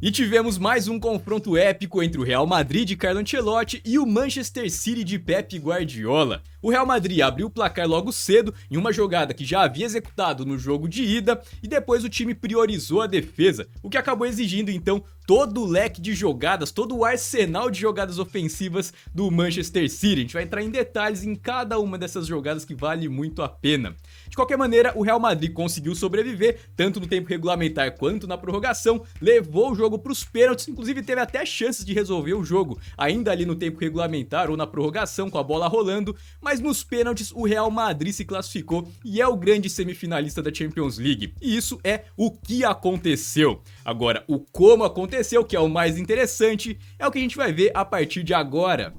E tivemos mais um confronto épico entre o Real Madrid de Carlo Ancelotti e o Manchester City de Pep Guardiola. O Real Madrid abriu o placar logo cedo em uma jogada que já havia executado no jogo de ida e depois o time priorizou a defesa, o que acabou exigindo então todo o leque de jogadas, todo o arsenal de jogadas ofensivas do Manchester City. A gente vai entrar em detalhes em cada uma dessas jogadas que vale muito a pena. De qualquer maneira, o Real Madrid conseguiu sobreviver, tanto no tempo regulamentar quanto na prorrogação, levou o jogo para os pênaltis, inclusive teve até chances de resolver o jogo, ainda ali no tempo regulamentar ou na prorrogação com a bola rolando, mas nos pênaltis o Real Madrid se classificou e é o grande semifinalista da Champions League. E isso é o que aconteceu. Agora, o como aconteceu, que é o mais interessante, é o que a gente vai ver a partir de agora.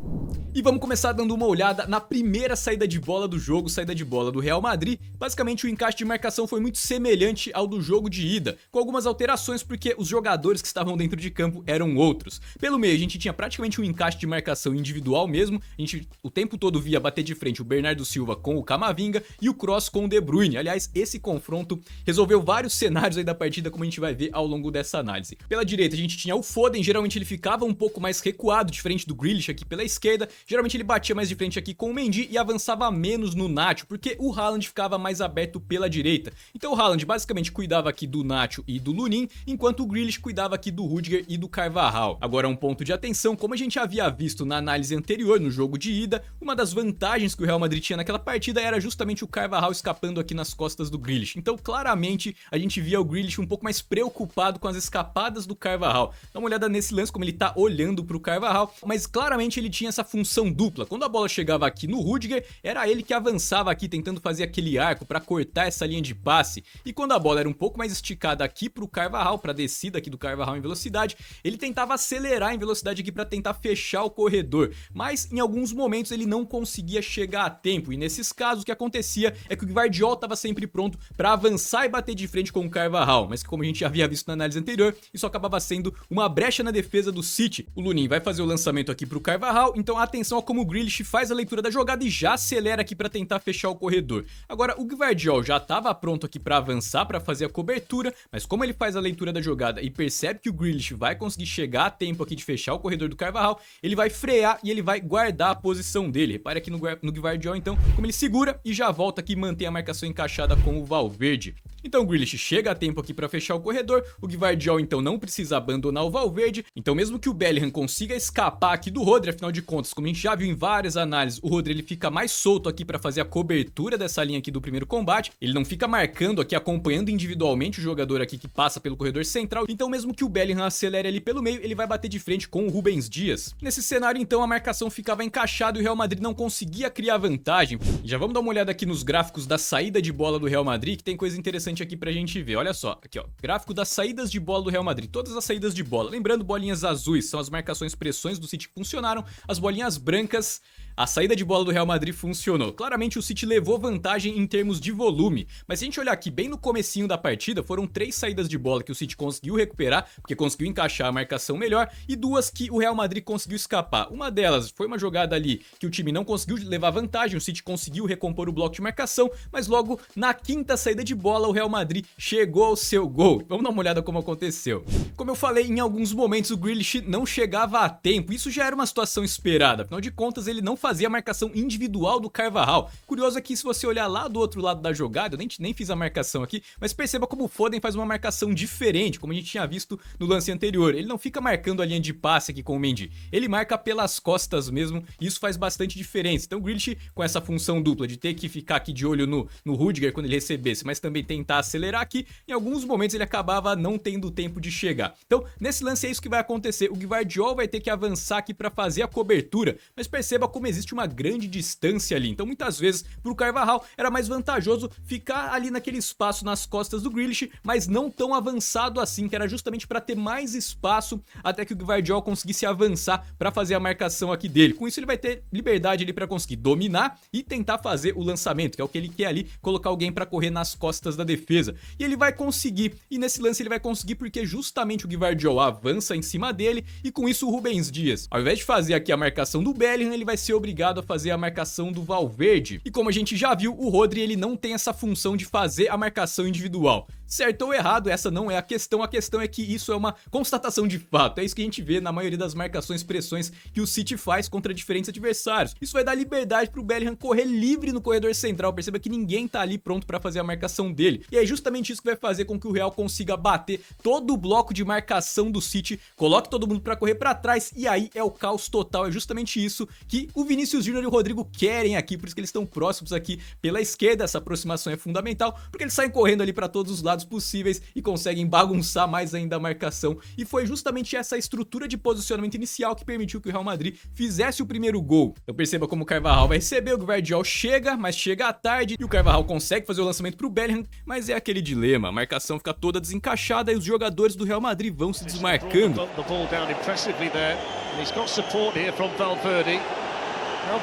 E vamos começar dando uma olhada na primeira saída de bola do jogo, saída de bola do Real Madrid. Basicamente o encaixe de marcação foi muito semelhante ao do jogo de ida, com algumas alterações porque os jogadores que estavam dentro de campo eram outros. Pelo meio a gente tinha praticamente um encaixe de marcação individual mesmo, a gente o tempo todo via bater de frente o Bernardo Silva com o Camavinga e o Kroos com o De Bruyne. Aliás, esse confronto resolveu vários cenários aí da partida, como a gente vai ver ao longo dessa análise. Pela direita a gente tinha o Foden, geralmente ele ficava um pouco mais recuado, diferente do Grealish aqui pela esquerda. Geralmente ele batia mais de frente aqui com o Mendy e avançava menos no Nacho, porque o Haaland ficava mais aberto pela direita. Então o Haaland basicamente cuidava aqui do Nacho e do Lunin, enquanto o Grealish cuidava aqui do Rudiger e do Carvajal. Agora um ponto de atenção, como a gente havia visto na análise anterior, no jogo de ida, uma das vantagens que o Real Madrid tinha naquela partida era justamente o Carvajal escapando aqui nas costas do Grealish. Então claramente a gente via o Grealish um pouco mais preocupado com as escapadas do Carvajal. Dá uma olhada nesse lance como ele tá olhando pro Carvajal, mas claramente ele tinha essa função dupla. Quando a bola chegava aqui no Rudiger, era ele que avançava aqui tentando fazer aquele arco para cortar essa linha de passe. E quando a bola era um pouco mais esticada aqui pro Carvajal, para descida aqui do Carvajal em velocidade, ele tentava acelerar em velocidade aqui para tentar fechar o corredor. Mas em alguns momentos ele não conseguia chegar a tempo. E nesses casos o que acontecia é que o Gvardiol estava sempre pronto para avançar e bater de frente com o Carvajal. Mas que como a gente já havia visto na análise anterior, isso acabava sendo uma brecha na defesa do City. O Lunin vai fazer o lançamento aqui pro Carvajal, então atenção a como o Grealish faz a leitura da jogada e já acelera aqui para tentar fechar o corredor. Agora o Gvardiol já estava pronto aqui para avançar, para fazer a cobertura, mas como ele faz a leitura da jogada e percebe que o Grealish vai conseguir chegar a tempo aqui de fechar o corredor do Carvajal, ele vai frear e ele vai guardar a posição dele. Repare aqui no Gvardiol então, como ele segura e já volta aqui e mantém a marcação encaixada com o Valverde. Então o Grealish chega a tempo aqui para fechar o corredor, o Gvardiol então não precisa abandonar o Valverde, então mesmo que o Bellingham consiga escapar aqui do Rodri, afinal de contas, como a gente já viu em várias análises, o Rodri ele fica mais solto aqui para fazer a cobertura dessa linha aqui do primeiro combate, ele não fica marcando aqui, acompanhando individualmente o jogador aqui que passa pelo corredor central, então mesmo que o Bellingham acelere ali pelo meio, ele vai bater de frente com o Rúben Dias. Nesse cenário então a marcação ficava encaixada e o Real Madrid não conseguia criar vantagem. Já vamos dar uma olhada aqui nos gráficos da saída de bola do Real Madrid, que tem coisa interessante aqui pra gente ver. Olha só, aqui ó, gráfico das saídas de bola do Real Madrid, todas as saídas de bola. Lembrando, bolinhas azuis são as marcações pressões do City que funcionaram, as bolinhas brancas, a saída de bola do Real Madrid funcionou. Claramente o City levou vantagem em termos de volume, mas se a gente olhar aqui bem no comecinho da partida, foram 3 saídas de bola que o City conseguiu recuperar, porque conseguiu encaixar a marcação melhor, e 2 que o Real Madrid conseguiu escapar. Uma delas foi uma jogada ali que o time não conseguiu levar vantagem, o City conseguiu recompor o bloco de marcação, mas logo na 5ª saída de bola o Real Madrid chegou ao seu gol. Vamos dar uma olhada como aconteceu. Como eu falei, em alguns momentos o Grealish não chegava a tempo, isso já era uma situação esperada, afinal de contas ele não fazia a marcação individual do Carvajal. Curioso é que se você olhar lá do outro lado da jogada, eu nem fiz a marcação aqui, mas perceba como o Foden faz uma marcação diferente, como a gente tinha visto no lance anterior. Ele não fica marcando a linha de passe aqui com o Mendy, ele marca pelas costas mesmo, e isso faz bastante diferença. Então o Grealish, com essa função dupla de ter que ficar aqui de olho no Rudiger quando ele recebesse, mas também tentar acelerar aqui, em alguns momentos ele acabava não tendo tempo de chegar. Então nesse lance é isso que vai acontecer, o Gvardiol vai ter que avançar aqui para fazer a cobertura, mas perceba como existe uma grande distância ali, então muitas vezes pro Carvajal era mais vantajoso ficar ali naquele espaço nas costas do Grealish, mas não tão avançado assim, que era justamente para ter mais espaço até que o Gvardiol conseguisse avançar para fazer a marcação aqui dele. Com isso ele vai ter liberdade ali para conseguir dominar e tentar fazer o lançamento, que é o que ele quer ali, colocar alguém para correr nas costas da defesa, e ele vai conseguir, e nesse lance ele vai conseguir porque justamente o Gvardiol avança em cima dele, e com isso o Rúben Dias, ao invés de fazer aqui a marcação do Bellingham, ele vai ser obrigado a fazer a marcação do Valverde. E como a gente já viu, o Rodri ele não tem essa função de fazer a marcação individual. Certo ou errado, essa não é a questão é que isso é uma constatação de fato, é isso que a gente vê na maioria das marcações, pressões que o City faz contra diferentes adversários. Isso vai dar liberdade pro Bellingham correr livre no corredor central, perceba que ninguém tá ali pronto pra fazer a marcação dele, e é justamente isso que vai fazer com que o Real consiga bater todo o bloco de marcação do City, coloque todo mundo pra correr pra trás, e aí é o caos total, é justamente isso que o Vinícius Júnior e o Rodrigo querem aqui, por isso que eles estão próximos aqui pela esquerda, essa aproximação é fundamental, porque eles saem correndo ali pra todos os lados possíveis e conseguem bagunçar mais ainda a marcação, e foi justamente essa estrutura de posicionamento inicial que permitiu que o Real Madrid fizesse o primeiro gol. Então perceba como o Carvajal vai receber, o Gvardiol chega, mas chega à tarde, e o Carvajal consegue fazer o lançamento pro Bellingham, mas é aquele dilema, a marcação fica toda desencaixada e os jogadores do Real Madrid vão se desmarcando.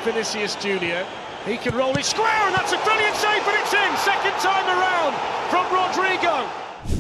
Vinicius Junior, he can roll it square and that's a brilliant save, but it's in, second time around from Rodrigo.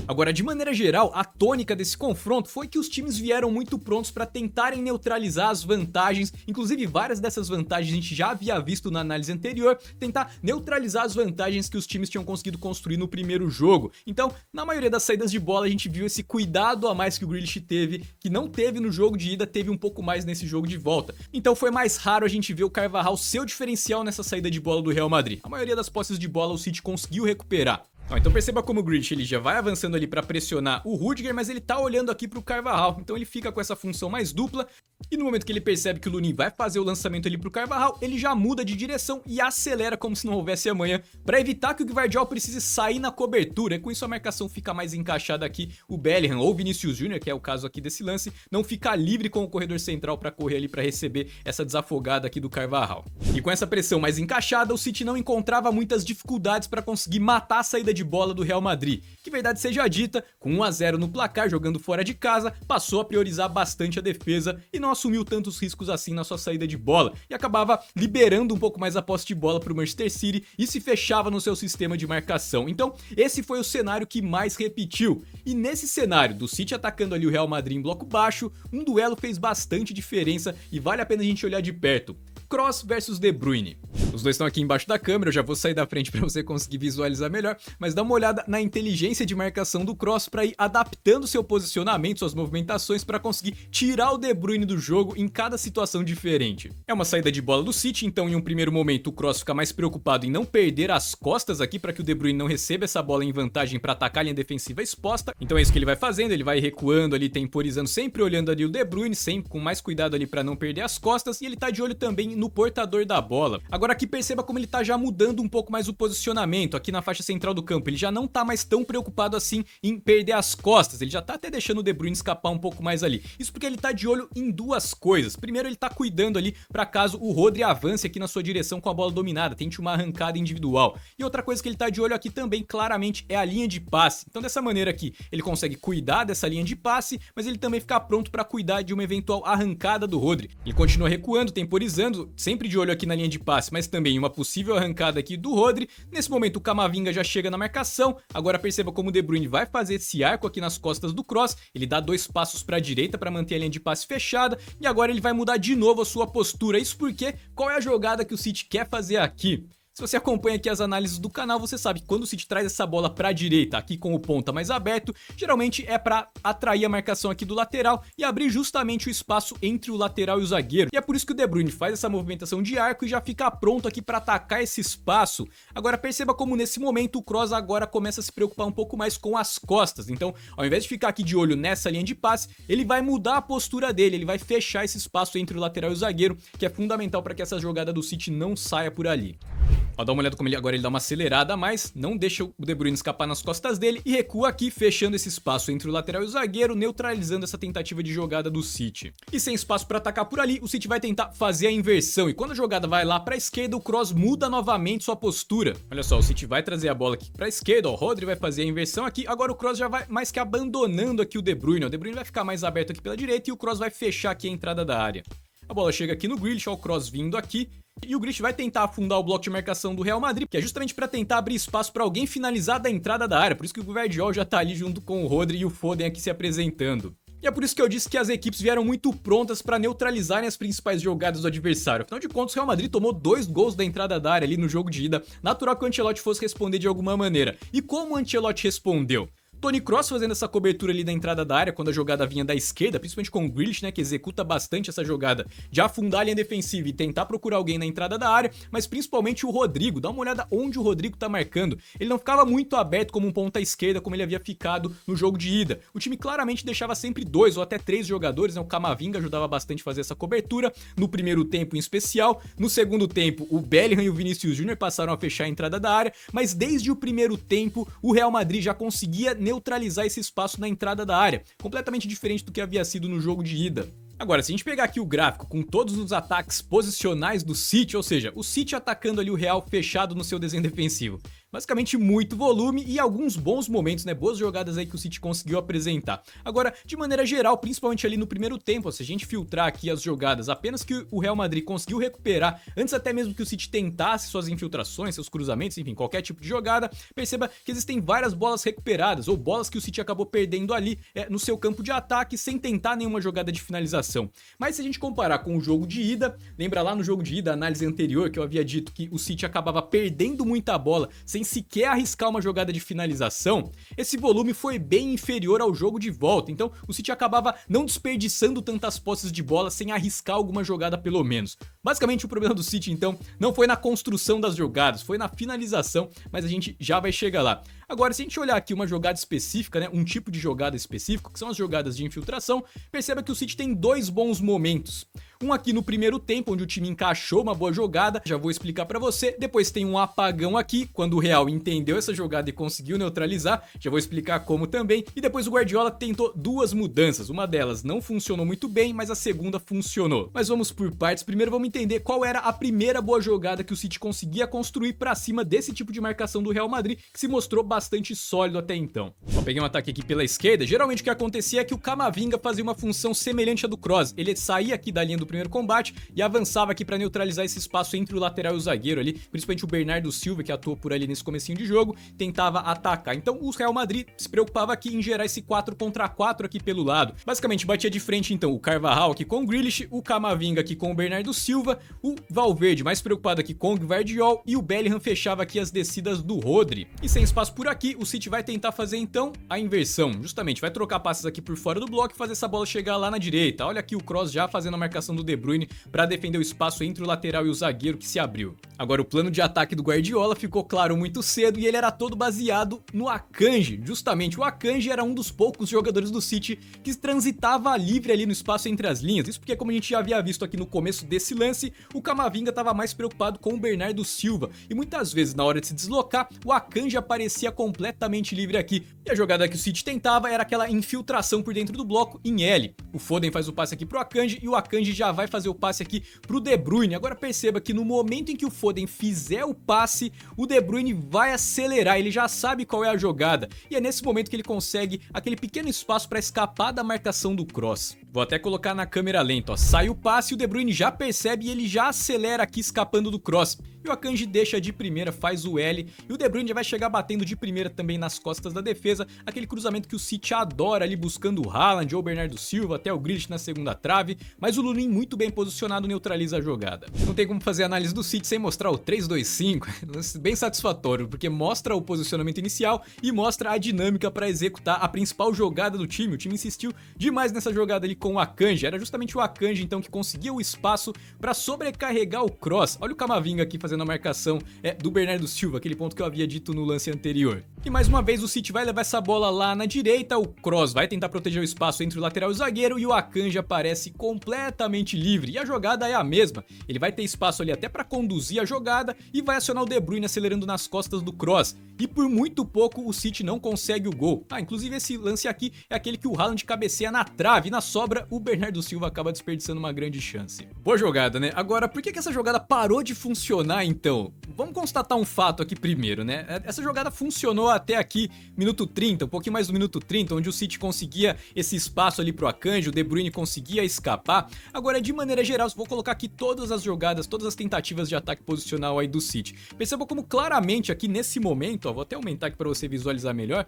Agora, de maneira geral, a tônica desse confronto foi que os times vieram muito prontos para tentarem neutralizar as vantagens, inclusive várias dessas vantagens a gente já havia visto na análise anterior, tentar neutralizar as vantagens que os times tinham conseguido construir no primeiro jogo. Então, na maioria das saídas de bola a gente viu esse cuidado a mais que o Grealish teve, que não teve no jogo de ida, teve um pouco mais nesse jogo de volta. Então foi mais raro a gente ver o Carvajal seu diferencial nessa saída de bola do Real Madrid. A maioria das posses de bola o City conseguiu recuperar. Então perceba como o Grealish ele já vai avançando ali para pressionar o Rudiger, mas ele tá olhando aqui pro Carvajal, então ele fica com essa função mais dupla, e no momento que ele percebe que o Lunin vai fazer o lançamento ali pro Carvajal, ele já muda de direção e acelera como se não houvesse amanhã, para evitar que o Gvardiol precise sair na cobertura, e com isso a marcação fica mais encaixada aqui, o Bellingham ou o Vinícius Júnior, que é o caso aqui desse lance, não fica livre com o corredor central para correr ali para receber essa desafogada aqui do Carvajal. E com essa pressão mais encaixada, o City não encontrava muitas dificuldades para conseguir matar a saída de bola do Real Madrid, que verdade seja dita, com 1 a 0 no placar, jogando fora de casa, passou a priorizar bastante a defesa e não assumiu tantos riscos assim na sua saída de bola, e acabava liberando um pouco mais a posse de bola para o Manchester City e se fechava no seu sistema de marcação. Então esse foi o cenário que mais repetiu, e nesse cenário do City atacando ali o Real Madrid em bloco baixo, um duelo fez bastante diferença e vale a pena a gente olhar de perto. Kroos versus De Bruyne. Os dois estão aqui embaixo da câmera, eu já vou sair da frente para você conseguir visualizar melhor, mas dá uma olhada na inteligência de marcação do Kroos para ir adaptando seu posicionamento, suas movimentações para conseguir tirar o De Bruyne do jogo em cada situação diferente. É uma saída de bola do City, então em um primeiro momento o Kroos fica mais preocupado em não perder as costas aqui para que o De Bruyne não receba essa bola em vantagem para atacar a linha defensiva exposta. Então é isso que ele vai fazendo, ele vai recuando ali, temporizando, sempre olhando ali o De Bruyne, sempre com mais cuidado ali para não perder as costas, e ele tá de olho também no portador da bola. Agora aqui perceba como ele tá já mudando um pouco mais o posicionamento aqui na faixa central do campo, ele já não tá mais tão preocupado assim em perder as costas, ele já tá até deixando o De Bruyne escapar um pouco mais ali. Isso porque ele tá de olho em duas coisas. Primeiro, ele tá cuidando ali para caso o Rodri avance aqui na sua direção com a bola dominada, tente uma arrancada individual. E outra coisa que ele tá de olho aqui também claramente é a linha de passe. Então dessa maneira aqui ele consegue cuidar dessa linha de passe, mas ele também fica pronto para cuidar de uma eventual arrancada do Rodri. Ele continua recuando, temporizando, sempre de olho aqui na linha de passe, mas também uma possível arrancada aqui do Rodri. Nesse momento o Camavinga já chega na marcação. Agora perceba como o De Bruyne vai fazer esse arco aqui nas costas do Kroos, ele dá 2 passos para a direita para manter a linha de passe fechada, e agora ele vai mudar de novo a sua postura. Isso porque qual é a jogada que o City quer fazer aqui? Se você acompanha aqui as análises do canal, você sabe que quando o City traz essa bola para a direita, aqui com o ponta mais aberto, geralmente é para atrair a marcação aqui do lateral e abrir justamente o espaço entre o lateral e o zagueiro. E é por isso que o De Bruyne faz essa movimentação de arco e já fica pronto aqui para atacar esse espaço. Agora perceba como nesse momento o Kroos agora começa a se preocupar um pouco mais com as costas. Então, ao invés de ficar aqui de olho nessa linha de passe, ele vai mudar a postura dele, ele vai fechar esse espaço entre o lateral e o zagueiro, que é fundamental para que essa jogada do City não saia por ali. Ó, dá uma olhada como ele dá uma acelerada a mais, não deixa o De Bruyne escapar nas costas dele e recua aqui, fechando esse espaço entre o lateral e o zagueiro, neutralizando essa tentativa de jogada do City. E sem espaço para atacar por ali, o City vai tentar fazer a inversão, e quando a jogada vai lá para a esquerda, o Kroos muda novamente sua postura. Olha só, o City vai trazer a bola aqui para a esquerda, ó, o Rodri vai fazer a inversão aqui, agora o Kroos já vai mais que abandonando aqui o De Bruyne, ó, o De Bruyne vai ficar mais aberto aqui pela direita e o Kroos vai fechar aqui a entrada da área. A bola chega aqui no Grealish, ó, o Kroos vindo aqui. E o Grealish vai tentar afundar o bloco de marcação do Real Madrid, que é justamente para tentar abrir espaço para alguém finalizar da entrada da área. Por isso que o Gvardiol já tá ali junto com o Rodri e o Foden aqui se apresentando. E é por isso que eu disse que as equipes vieram muito prontas para neutralizarem as principais jogadas do adversário. Afinal de contas, o Real Madrid tomou 2 gols da entrada da área ali no jogo de ida. Natural que o Ancelotti fosse responder de alguma maneira. E como o Ancelotti respondeu? Toni Kroos fazendo essa cobertura ali da entrada da área quando a jogada vinha da esquerda, principalmente com o Grealish, né, que executa bastante essa jogada de afundar a linha defensiva e tentar procurar alguém na entrada da área, mas principalmente o Rodrigo. Dá uma olhada onde o Rodrigo tá marcando. Ele não ficava muito aberto como um ponta esquerda como ele havia ficado no jogo de ida. O time claramente deixava sempre 2 ou até 3 jogadores, né? O Camavinga ajudava bastante a fazer essa cobertura no primeiro tempo em especial. No segundo tempo, o Bellingham e o Vinícius Júnior passaram a fechar a entrada da área, mas desde o primeiro tempo o Real Madrid já conseguia neutralizar esse espaço na entrada da área, completamente diferente do que havia sido no jogo de ida. Agora, se a gente pegar aqui o gráfico com todos os ataques posicionais do City, ou seja, o City atacando ali o Real fechado no seu desenho defensivo, basicamente muito volume e alguns bons momentos, né, boas jogadas aí que o City conseguiu apresentar. Agora, de maneira geral, principalmente ali no primeiro tempo, se a gente filtrar aqui as jogadas apenas que o Real Madrid conseguiu recuperar, antes até mesmo que o City tentasse suas infiltrações, seus cruzamentos, enfim, qualquer tipo de jogada, perceba que existem várias bolas recuperadas, ou bolas que o City acabou perdendo ali no seu campo de ataque, sem tentar nenhuma jogada de finalização. Mas se a gente comparar com o jogo de ida, lembra lá no jogo de ida, a análise anterior, que eu havia dito que o City acabava perdendo muita bola, sem sequer arriscar uma jogada de finalização, esse volume foi bem inferior ao jogo de volta, então o City acabava não desperdiçando tantas posses de bola sem arriscar alguma jogada pelo menos. Basicamente o problema do City então não foi na construção das jogadas, foi na finalização, mas a gente já vai chegar lá. Agora, se a gente olhar aqui uma jogada específica, né, um tipo de jogada específico, que são as jogadas de infiltração, perceba que o City tem 2 bons momentos. Um aqui no primeiro tempo, onde o time encaixou uma boa jogada, já vou explicar pra você. Depois tem um apagão aqui, quando o Real entendeu essa jogada e conseguiu neutralizar, já vou explicar como também. E depois o Guardiola tentou 2 mudanças, uma delas não funcionou muito bem, mas a segunda funcionou. Mas vamos por partes, primeiro vamos entender qual era a primeira boa jogada que o City conseguia construir pra cima desse tipo de marcação do Real Madrid, que se mostrou bastante sólido até então. Eu peguei um ataque aqui pela esquerda, geralmente o que acontecia é que o Camavinga fazia uma função semelhante à do Kroos, ele saía aqui da linha do primeiro combate e avançava aqui para neutralizar esse espaço entre o lateral e o zagueiro ali, principalmente o Bernardo Silva, que atuou por ali nesse comecinho de jogo, tentava atacar. Então o Real Madrid se preocupava aqui em gerar esse 4 contra 4 aqui pelo lado. Basicamente batia de frente então o Carvajal aqui com o Grealish, o Camavinga aqui com o Bernardo Silva, o Valverde mais preocupado aqui com o Gvardiol e o Bellingham fechava aqui as descidas do Rodri. E sem espaço por aqui, o City vai tentar fazer então a inversão, justamente vai trocar passes aqui por fora do bloco e fazer essa bola chegar lá na direita. Olha aqui o Kroos já fazendo a marcação do De Bruyne para defender o espaço entre o lateral e o zagueiro que se abriu. Agora o plano de ataque do Guardiola ficou claro muito cedo e ele era todo baseado no Akanji. Justamente o Akanji era um dos poucos jogadores do City que transitava livre ali no espaço entre as linhas. Isso porque, como a gente já havia visto aqui no começo desse lance, o Camavinga estava mais preocupado com o Bernardo Silva e muitas vezes na hora de se deslocar, o Akanji aparecia completamente livre aqui. E a jogada que o City tentava era aquela infiltração por dentro do bloco em L. O Foden faz o passe aqui pro Akanji e o Akanji já vai fazer o passe aqui pro De Bruyne. Agora perceba que no momento em que o Foden fizer o passe, o De Bruyne vai acelerar, ele já sabe qual é a jogada. E é nesse momento que ele consegue aquele pequeno espaço para escapar da marcação do Kroos. Vou até colocar na câmera lenta, ó. Sai o passe, o De Bruyne já percebe e ele já acelera aqui escapando do Kroos. E o Akanji deixa de primeira, faz o L e o De Bruyne já vai chegar batendo de primeira também nas costas da defesa, aquele cruzamento que o City adora ali buscando o Haaland ou o Bernardo Silva, até o Grealish na segunda trave, mas o Lunin muito bem posicionado neutraliza a jogada. Não tem como fazer análise do City sem mostrar o 3-2-5, bem satisfatório, porque mostra o posicionamento inicial e mostra a dinâmica para executar a principal jogada do time. O time insistiu demais nessa jogada ali com o Akanji, era justamente o Akanji então que conseguia o espaço para sobrecarregar o Kroos. Olha o Camavinga aqui fazendo a marcação do Bernardo Silva, aquele ponto que eu havia dito no lance anterior. E mais uma vez o City vai levar essa bola lá na direita, o Kroos vai tentar proteger o espaço entre o lateral e o zagueiro e o Akanji aparece completamente livre. E a jogada é a mesma, ele vai ter espaço ali até para conduzir a jogada e vai acionar o De Bruyne acelerando nas costas do Kroos. E por muito pouco o City não consegue o gol. Inclusive esse lance aqui é aquele que o Haaland cabeceia na trave e na sobra o Bernardo Silva acaba desperdiçando uma grande chance. Boa jogada, né? Agora, por que essa jogada parou de funcionar então? Vamos constatar um fato aqui primeiro, né? Essa jogada funcionou até aqui, minuto 30, um pouquinho mais do minuto 30, onde o City conseguia esse espaço ali pro Akanji, o De Bruyne conseguia escapar. Agora, de maneira geral, vou colocar aqui todas as jogadas, todas as tentativas de ataque posicional aí do City. Perceba como claramente aqui nesse momento, ó, vou até aumentar aqui para você visualizar melhor,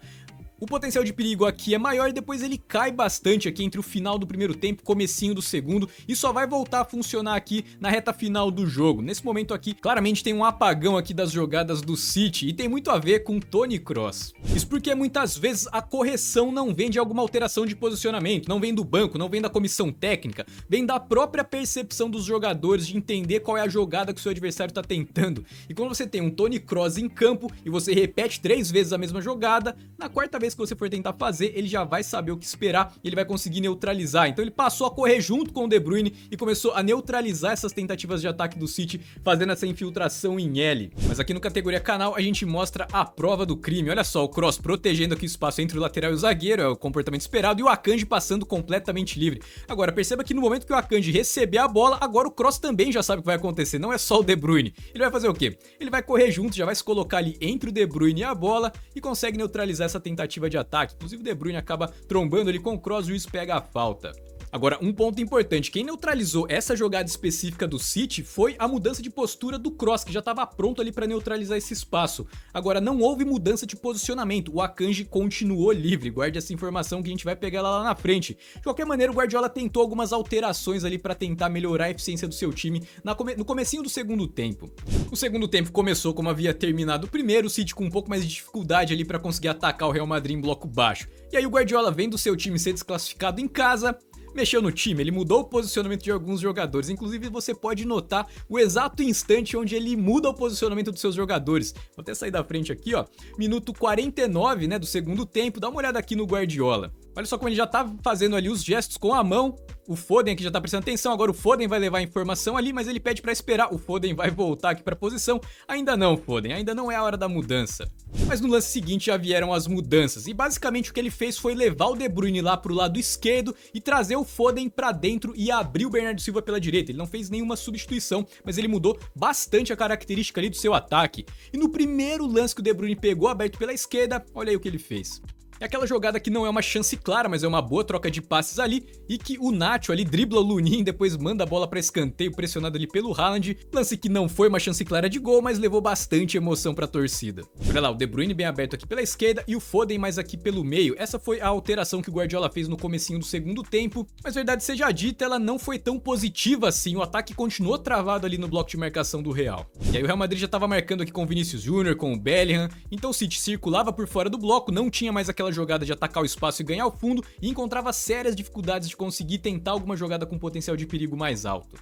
O potencial de perigo aqui é maior e depois ele cai bastante aqui entre o final do primeiro tempo e comecinho do segundo, e só vai voltar a funcionar aqui na reta final do jogo. Nesse momento aqui, claramente tem um apagão aqui das jogadas do City e tem muito a ver com Toni Kroos. Isso porque muitas vezes a correção não vem de alguma alteração de posicionamento, não vem do banco, não vem da comissão técnica, vem da própria percepção dos jogadores de entender qual é a jogada que o seu adversário está tentando. E quando você tem um Toni Kroos em campo e você repete 3 vezes a mesma jogada, na quarta vez que você for tentar fazer, ele já vai saber o que esperar e ele vai conseguir neutralizar. Então ele passou a correr junto com o De Bruyne e começou a neutralizar essas tentativas de ataque do City, fazendo essa infiltração em L. Mas aqui no categoria canal a gente mostra a prova do crime. Olha só, o Kroos protegendo aqui o espaço entre o lateral e o zagueiro, é o comportamento esperado, e o Akanji passando completamente livre. Agora perceba que no momento que o Akanji receber a bola, agora o Kroos também já sabe o que vai acontecer, não é só o De Bruyne. Ele vai fazer o quê? Ele vai correr junto, já vai se colocar ali entre o De Bruyne e a bola e consegue neutralizar essa tentativa de ataque. Inclusive o De Bruyne acaba trombando ali com o Kroos e o juiz pega a falta. Agora, um ponto importante, quem neutralizou essa jogada específica do City foi a mudança de postura do Kroos, que já estava pronto ali para neutralizar esse espaço. Agora, não houve mudança de posicionamento, o Akanji continuou livre, guarde essa informação que a gente vai pegar lá na frente. De qualquer maneira, o Guardiola tentou algumas alterações ali para tentar melhorar a eficiência do seu time no comecinho do segundo tempo. O segundo tempo começou como havia terminado o primeiro, o City com um pouco mais de dificuldade ali para conseguir atacar o Real Madrid em bloco baixo. E aí o Guardiola, vendo o seu time ser desclassificado em casa, mexeu no time, ele mudou o posicionamento de alguns jogadores, inclusive você pode notar o exato instante onde ele muda o posicionamento dos seus jogadores. Vou até sair da frente aqui, ó, minuto 49, né, do segundo tempo, dá uma olhada aqui no Guardiola. Olha só como ele já tá fazendo ali os gestos com a mão. O Foden aqui já tá prestando atenção, agora o Foden vai levar a informação ali, mas ele pede pra esperar. O Foden vai voltar aqui pra posição. Ainda não, Foden, ainda não é a hora da mudança. Mas no lance seguinte já vieram as mudanças, e basicamente o que ele fez foi levar o De Bruyne lá pro lado esquerdo e trazer o Foden pra dentro e abrir o Bernardo Silva pela direita. Ele não fez nenhuma substituição, mas ele mudou bastante a característica ali do seu ataque. E no primeiro lance que o De Bruyne pegou aberto pela esquerda, olha aí o que ele fez. É aquela jogada que não é uma chance clara, mas é uma boa troca de passes ali, e que o Nacho ali dribla o Lunin, depois manda a bola para escanteio pressionado ali pelo Haaland, lance que não foi uma chance clara de gol, mas levou bastante emoção para a torcida. Olha lá, o De Bruyne bem aberto aqui pela esquerda e o Foden mais aqui pelo meio. Essa foi a alteração que o Guardiola fez no comecinho do segundo tempo, mas verdade seja dita, ela não foi tão positiva assim, o ataque continuou travado ali no bloco de marcação do Real. E aí o Real Madrid já estava marcando aqui com o Vinícius Júnior, com o Bellingham, então o City circulava por fora do bloco, não tinha mais aquela jogada de atacar o espaço e ganhar o fundo, e encontrava sérias dificuldades de conseguir tentar alguma jogada com potencial de perigo mais alto.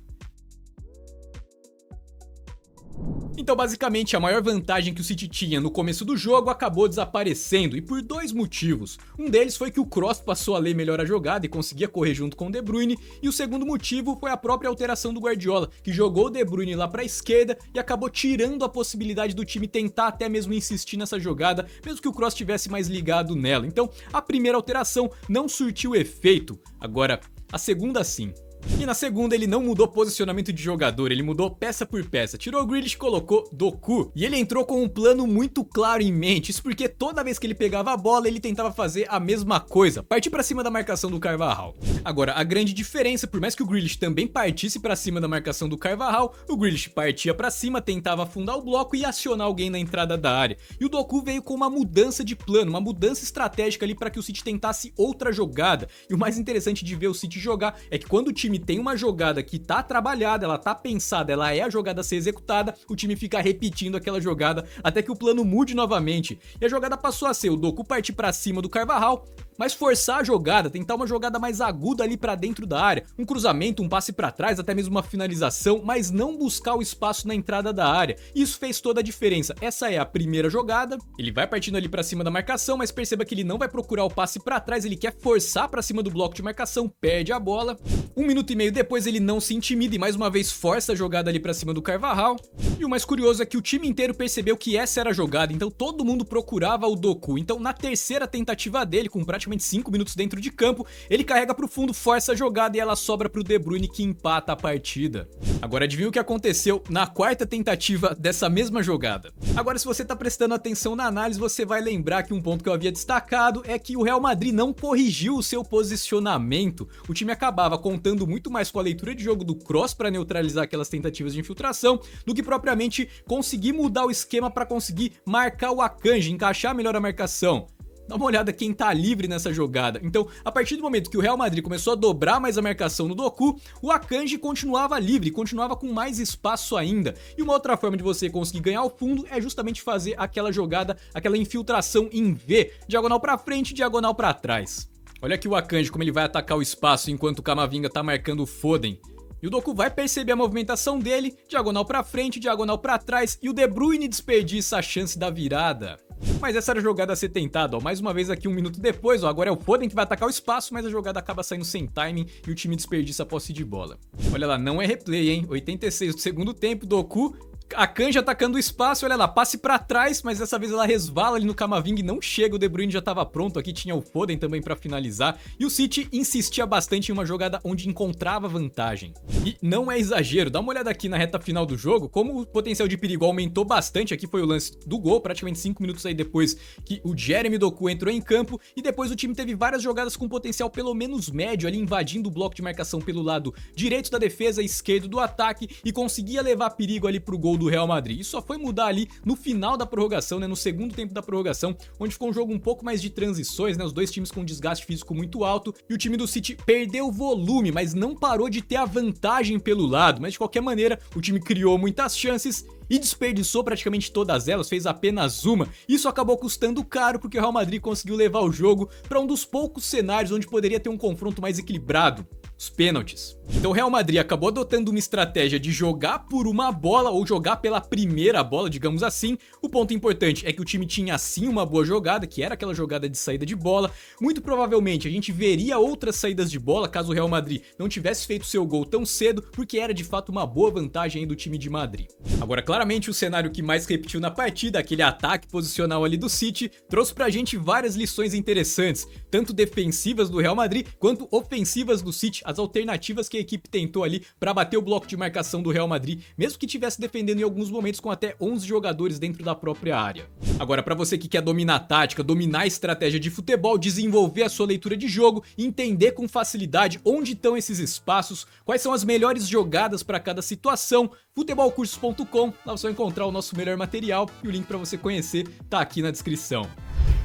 Então basicamente a maior vantagem que o City tinha no começo do jogo acabou desaparecendo, e por dois motivos. Um deles foi que o Kroos passou a ler melhor a jogada e conseguia correr junto com o De Bruyne, e o segundo motivo foi a própria alteração do Guardiola, que jogou o De Bruyne lá para a esquerda e acabou tirando a possibilidade do time tentar até mesmo insistir nessa jogada, mesmo que o Kroos estivesse mais ligado nela. Então a primeira alteração não surtiu efeito, agora a segunda sim. E na segunda ele não mudou posicionamento de jogador, ele mudou peça por peça, tirou o Grealish e colocou Doku. E ele entrou com um plano muito claro em mente, isso porque toda vez que ele pegava a bola ele tentava fazer a mesma coisa, partir pra cima da marcação do Carvajal. Agora, a grande diferença, por mais que o Grealish também partisse pra cima da marcação do Carvajal, o Grealish partia pra cima, tentava afundar o bloco e acionar alguém na entrada da área. E o Doku veio com uma mudança de plano, uma mudança estratégica ali para que o City tentasse outra jogada. E o mais interessante de ver o City jogar é que quando o time tem uma jogada que tá trabalhada, ela tá pensada, ela é a jogada a ser executada, o time fica repetindo aquela jogada até que o plano mude novamente. E a jogada passou a ser o Doku partir pra cima do Carvajal, mas forçar a jogada, tentar uma jogada mais aguda ali pra dentro da área, um cruzamento, um passe pra trás, até mesmo uma finalização, mas não buscar o espaço na entrada da área. Isso fez toda a diferença. Essa é a primeira jogada, ele vai partindo ali pra cima da marcação, mas perceba que ele não vai procurar o passe pra trás, ele quer forçar pra cima do bloco de marcação, perde a bola. 1 minuto e meio depois ele não se intimida e mais uma vez força a jogada ali pra cima do Carvajal. E o mais curioso é que o time inteiro percebeu que essa era a jogada, então todo mundo procurava o Doku. Então na terceira tentativa dele, com praticamente 5 minutos dentro de campo, ele carrega pro fundo, força a jogada e ela sobra pro De Bruyne, que empata a partida. Agora adivinha o que aconteceu na quarta tentativa dessa mesma jogada. Agora, se você tá prestando atenção na análise, você vai lembrar que um ponto que eu havia destacado é que o Real Madrid não corrigiu o seu posicionamento. O time acabava contando muito mais com a leitura de jogo do Kroos para neutralizar aquelas tentativas de infiltração do que propriamente conseguir mudar o esquema para conseguir marcar o Akanji, encaixar melhor a marcação. Dá uma olhada quem tá livre nessa jogada. Então, a partir do momento que o Real Madrid começou a dobrar mais a marcação no Doku, o Akanji continuava livre, continuava com mais espaço ainda. E uma outra forma de você conseguir ganhar o fundo é justamente fazer aquela jogada, aquela infiltração em V, diagonal pra frente, diagonal pra trás. Olha aqui o Akanji como ele vai atacar o espaço enquanto o Camavinga tá marcando o Foden. E o Doku vai perceber a movimentação dele, diagonal pra frente, diagonal pra trás, e o De Bruyne desperdiça a chance da virada. Mas essa era a jogada a ser tentada, ó. Mais uma vez aqui um minuto depois, ó. Agora é o Foden que vai atacar o espaço, mas a jogada acaba saindo sem timing e o time desperdiça a posse de bola. Olha lá, não é replay, hein? 86 do segundo tempo, Doku. Akanji atacando o espaço, olha lá, passe pra trás, mas dessa vez ela resvala ali no Camavinga e não chega, o De Bruyne já tava pronto, aqui tinha o Foden também pra finalizar, e o City insistia bastante em uma jogada onde encontrava vantagem. E não é exagero, dá uma olhada aqui na reta final do jogo, como o potencial de perigo aumentou bastante, aqui foi o lance do gol, praticamente 5 minutos aí depois que o Jeremy Doku entrou em campo, e depois o time teve várias jogadas com potencial pelo menos médio, ali invadindo o bloco de marcação pelo lado direito da defesa, esquerdo do ataque, e conseguia levar perigo ali pro gol do Real Madrid. Isso só foi mudar ali no final da prorrogação, né, no segundo tempo da prorrogação, onde ficou um jogo um pouco mais de transições, né, os dois times com um desgaste físico muito alto, e o time do City perdeu volume, mas não parou de ter a vantagem pelo lado, mas de qualquer maneira, o time criou muitas chances e desperdiçou praticamente todas elas, fez apenas uma. Isso acabou custando caro porque o Real Madrid conseguiu levar o jogo para um dos poucos cenários onde poderia ter um confronto mais equilibrado. Os pênaltis. Então o Real Madrid acabou adotando uma estratégia de jogar por uma bola ou jogar pela primeira bola, digamos assim. O ponto importante é que o time tinha sim uma boa jogada, que era aquela jogada de saída de bola. Muito provavelmente a gente veria outras saídas de bola caso o Real Madrid não tivesse feito seu gol tão cedo, porque era de fato uma boa vantagem aí do time de Madrid. Agora, claramente o cenário que mais repetiu na partida, aquele ataque posicional ali do City, trouxe pra gente várias lições interessantes, tanto defensivas do Real Madrid quanto ofensivas do City, as alternativas que a equipe tentou ali para bater o bloco de marcação do Real Madrid, mesmo que estivesse defendendo em alguns momentos com até 11 jogadores dentro da própria área. Agora, para você que quer dominar a tática, dominar a estratégia de futebol, desenvolver a sua leitura de jogo, entender com facilidade onde estão esses espaços, quais são as melhores jogadas para cada situação, futebolcursos.com, lá você vai encontrar o nosso melhor material e o link para você conhecer tá aqui na descrição.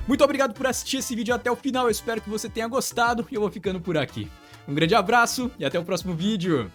Muito obrigado por assistir esse vídeo até o final, eu espero que você tenha gostado e eu vou ficando por aqui. Um grande abraço e até o próximo vídeo.